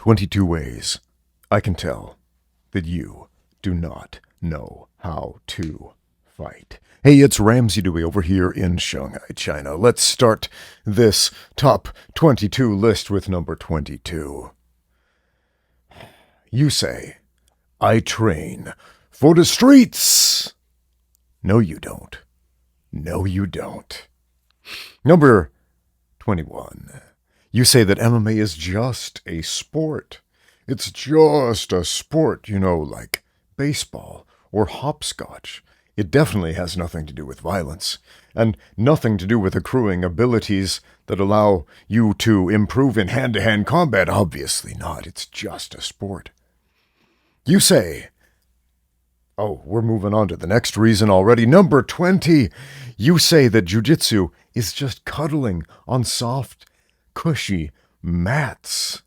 22 ways I can tell that you do not know how to fight. Hey, it's Ramsey Dewey over here in Shanghai, China. Let's start this top 22 list with number 22. You say, I train for the streets. No, you don't. No, you don't. Number 21. You say that MMA is just a sport. It's just a sport, like baseball or hopscotch. It definitely has nothing to do with violence, and nothing to do with accruing abilities that allow you to improve in hand-to-hand combat. Obviously not. It's just a sport. You say, we're moving on to the next reason already. Number 20, you say that Jiu-Jitsu is just cuddling on soft, cushy mats.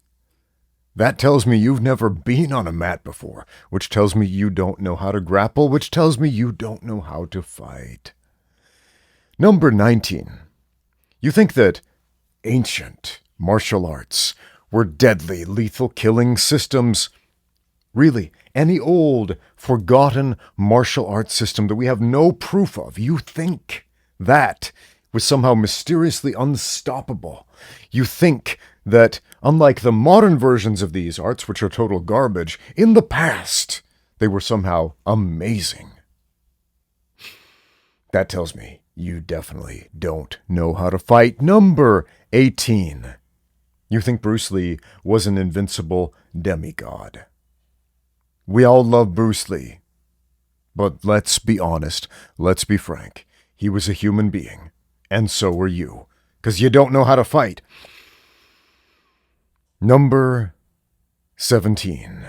That tells me you've never been on a mat before, which tells me you don't know how to grapple, which tells me you don't know how to fight. Number 19, you think that ancient martial arts were deadly, lethal killing systems. Really, any old, forgotten martial arts system that we have no proof of, you think that was somehow mysteriously unstoppable. You think that, unlike the modern versions of these arts, which are total garbage, in the past, they were somehow amazing. That tells me you definitely don't know how to fight. Number 18. You think Bruce Lee was an invincible demigod. We all love Bruce Lee. But let's be honest, let's be frank. He was a human being. And so were you. Because you don't know how to fight. Number 17.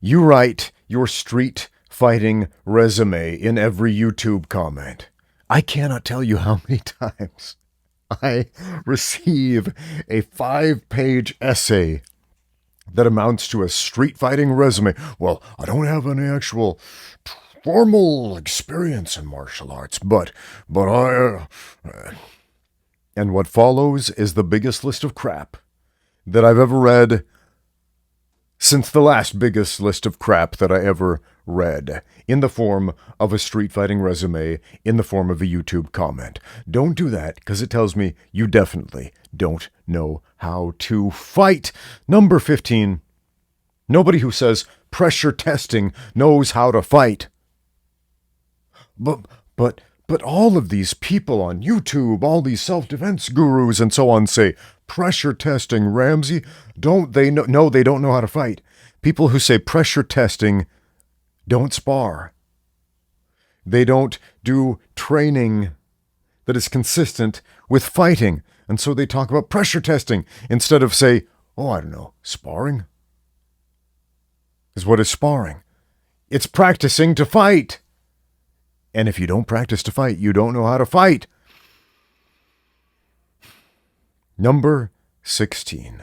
You write your street fighting resume in every YouTube comment. I cannot tell you how many times I receive a 5-page essay that amounts to a street fighting resume. Well, I don't have any actual formal experience in martial arts, but I... And what follows is the biggest list of crap that I've ever read since the last biggest list of crap that I ever read, in the form of a street fighting resume, in the form of a YouTube comment. Don't do that, because it tells me you definitely don't know how to fight. Number 15. Nobody who says pressure testing knows how to fight. But all of these people on YouTube, all these self-defense gurus and so on say, pressure testing, Ramsey, don't they know? No, they don't know how to fight. People who say pressure testing don't spar. They don't do training that is consistent with fighting. And so they talk about pressure testing instead of say, I don't know, sparring? Is what is sparring? It's practicing to fight. And if you don't practice to fight, you don't know how to fight. Number 16.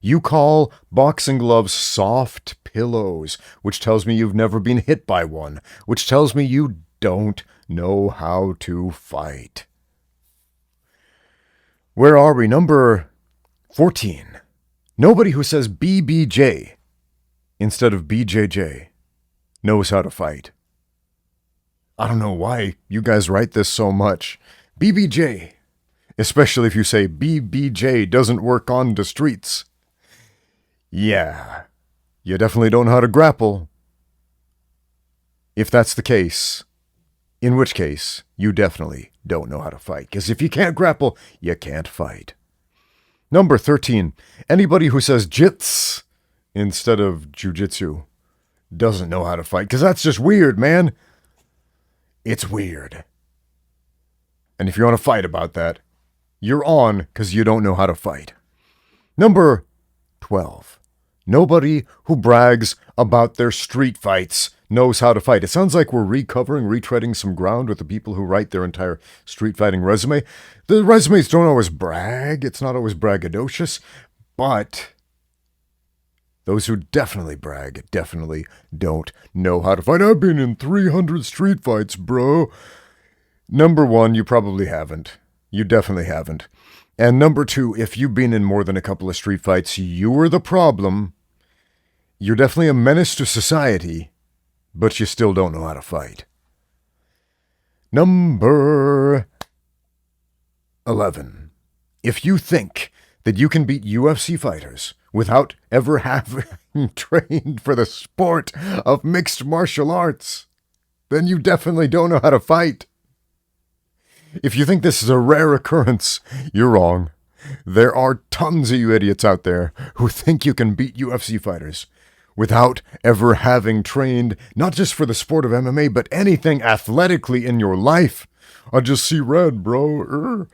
You call boxing gloves soft pillows, which tells me you've never been hit by one, which tells me you don't know how to fight. Where are we? Number 14. Nobody who says BBJ instead of BJJ knows how to fight. I don't know why you guys write this so much. BBJ, especially if you say BBJ doesn't work on the streets. Yeah, you definitely don't know how to grapple. If that's the case, in which case, you definitely don't know how to fight. Because if you can't grapple, you can't fight. Number 13, anybody who says jits instead of Jiu-Jitsu doesn't know how to fight. Because that's just weird, man. It's weird. And if you want to fight about that, you're on because you don't know how to fight. Number 12. Nobody who brags about their street fights knows how to fight. It sounds like we're retreading some ground with the people who write their entire street fighting resume. The resumes don't always brag. It's not always braggadocious. But those who definitely brag definitely don't know how to fight. I've been in 300 street fights, bro. Number 1, you probably haven't. You definitely haven't. And number 2, if you've been in more than a couple of street fights, you are the problem. You're definitely a menace to society, but you still don't know how to fight. Number 11. If you think that you can beat UFC fighters without ever having trained for the sport of mixed martial arts, then you definitely don't know how to fight. If you think this is a rare occurrence, you're wrong. There are tons of you idiots out there who think you can beat UFC fighters without ever having trained, not just for the sport of MMA, but anything athletically in your life. I just see red, bro.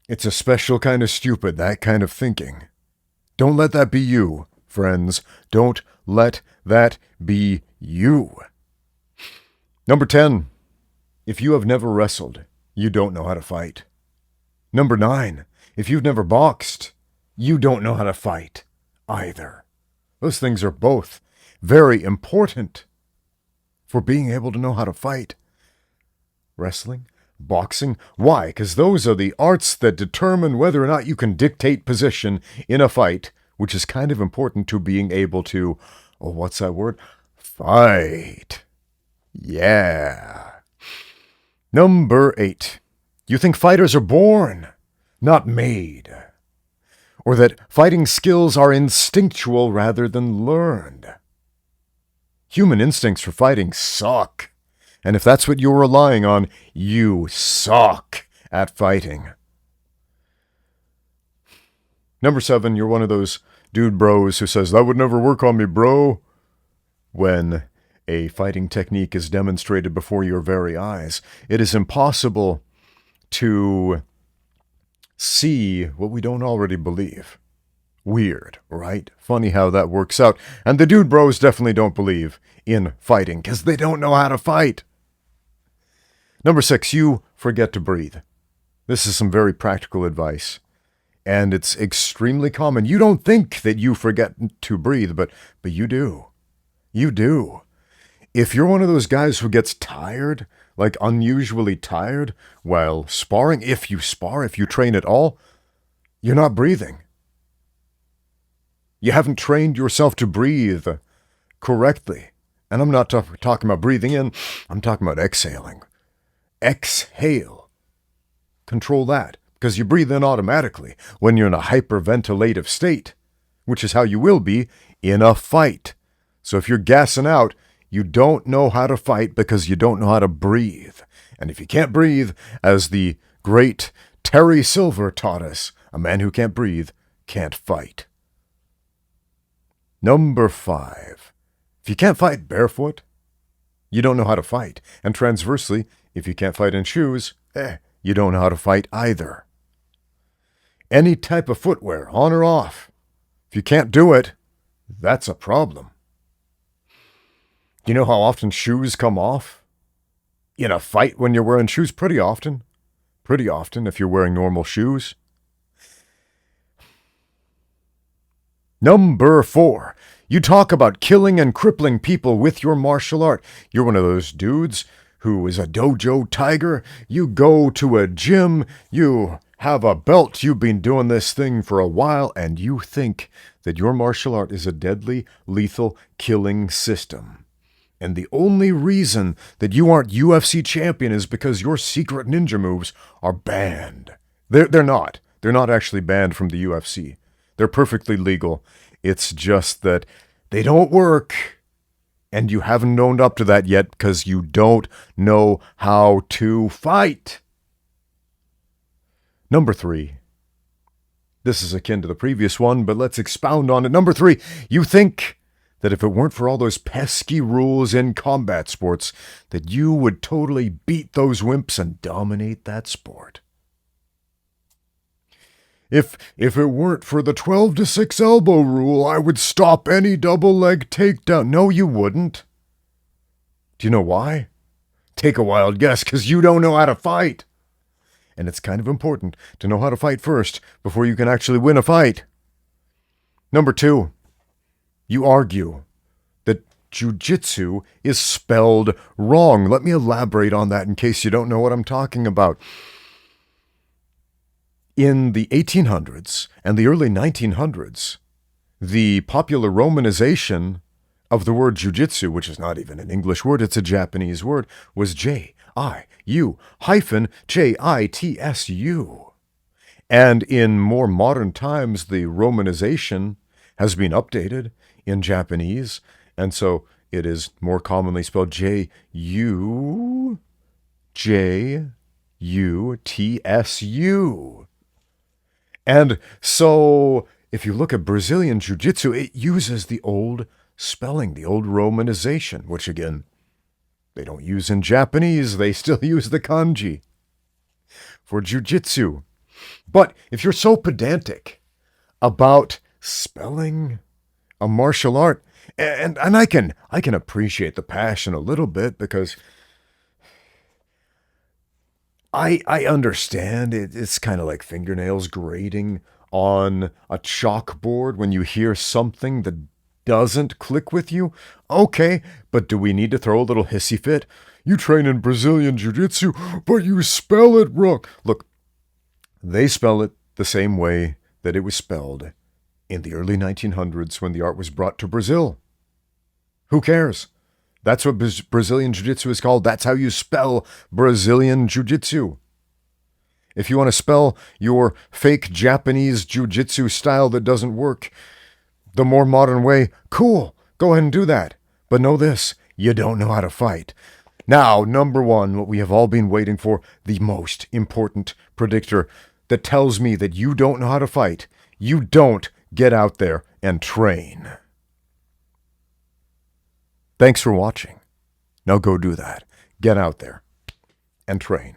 It's a special kind of stupid, that kind of thinking. Don't let that be you, friends. Don't let that be you. Number 10. If you have never wrestled, you don't know how to fight. Number 9. If you've never boxed, you don't know how to fight either. Those things are both very important for being able to know how to fight. Wrestling, boxing. Why? Because those are the arts that determine whether or not you can dictate position in a fight, which is kind of important to being able to, what's that word? Fight. Yeah. Number 8. You think fighters are born, not made. Or that fighting skills are instinctual rather than learned. Human instincts for fighting suck. And if that's what you're relying on, you suck at fighting. Number 7, you're one of those dude bros who says, that would never work on me, bro. When a fighting technique is demonstrated before your very eyes, it is impossible to see what we don't already believe. Weird, right? Funny how that works out. And the dude bros definitely don't believe in fighting because they don't know how to fight. Number 6, you forget to breathe. This is some very practical advice. And it's extremely common. You don't think that you forget to breathe, but you do. You do. If you're one of those guys who gets tired, like unusually tired, while sparring, if you spar, if you train at all, you're not breathing. You haven't trained yourself to breathe correctly. And I'm not talking about breathing in, I'm talking about exhaling. Exhale. Control that, because you breathe in automatically when you're in a hyperventilative state, which is how you will be in a fight. So if you're gassing out, you don't know how to fight because you don't know how to breathe. And if you can't breathe, as the great Terry Silver taught us, a man who can't breathe can't fight. Number 5. If you can't fight barefoot, you don't know how to fight. And transversely, if you can't fight in shoes, you don't know how to fight either. Any type of footwear, on or off, if you can't do it, that's a problem. You know how often shoes come off? In a fight when you're wearing shoes? Pretty often. Pretty often if you're wearing normal shoes. Number 4. You talk about killing and crippling people with your martial art. You're one of those dudes who is a dojo tiger. You go to a gym, you have a belt, you've been doing this thing for a while, and you think that your martial art is a deadly, lethal killing system. And the only reason that you aren't UFC champion is because your secret ninja moves are banned. They're not. They're not actually banned from the UFC. They're perfectly legal. It's just that they don't work. And you haven't owned up to that yet because you don't know how to fight. Number 3. This is akin to the previous one, but let's expound on it. Number 3, you think that if it weren't for all those pesky rules in combat sports, that you would totally beat those wimps and dominate that sport. If it weren't for the 12-6 elbow rule, I would stop any double leg takedown. No, you wouldn't. Do you know why? Take a wild guess, because you don't know how to fight. And it's kind of important to know how to fight first before you can actually win a fight. Number 2. You argue that Jiu-Jitsu is spelled wrong. Let me elaborate on that in case you don't know what I'm talking about. In the 1800s and the early 1900s, the popular romanization of the word jiu-jitsu, which is not even an English word, it's a Japanese word, was J-I-U-J-I-T-S-U. And in more modern times, the romanization has been updated in Japanese, and so it is more commonly spelled J-U-J-U-T-S-U. And so if you look at Brazilian Jiu-Jitsu, it uses the old spelling, the old romanization, which again, they don't use in Japanese. They still use the kanji for Jiu-Jitsu. But if you're so pedantic about spelling a martial art, and I can appreciate the passion a little bit, because I understand it's kind of like fingernails grating on a chalkboard when you hear something that doesn't click with you. Okay, but do we need to throw a little hissy fit? You train in Brazilian Jiu-Jitsu, but you spell it wrong. Look, they spell it the same way that it was spelled in the early 1900s when the art was brought to Brazil. Who cares? That's what Brazilian Jiu-Jitsu is called. That's how you spell Brazilian Jiu-Jitsu. If you want to spell your fake Japanese Jiu-Jitsu style that doesn't work the more modern way, cool, go ahead and do that. But know this, you don't know how to fight. Now, number one, what we have all been waiting for, the most important predictor that tells me that you don't know how to fight. You don't get out there and train. Thanks for watching. Now go do that. Get out there and train.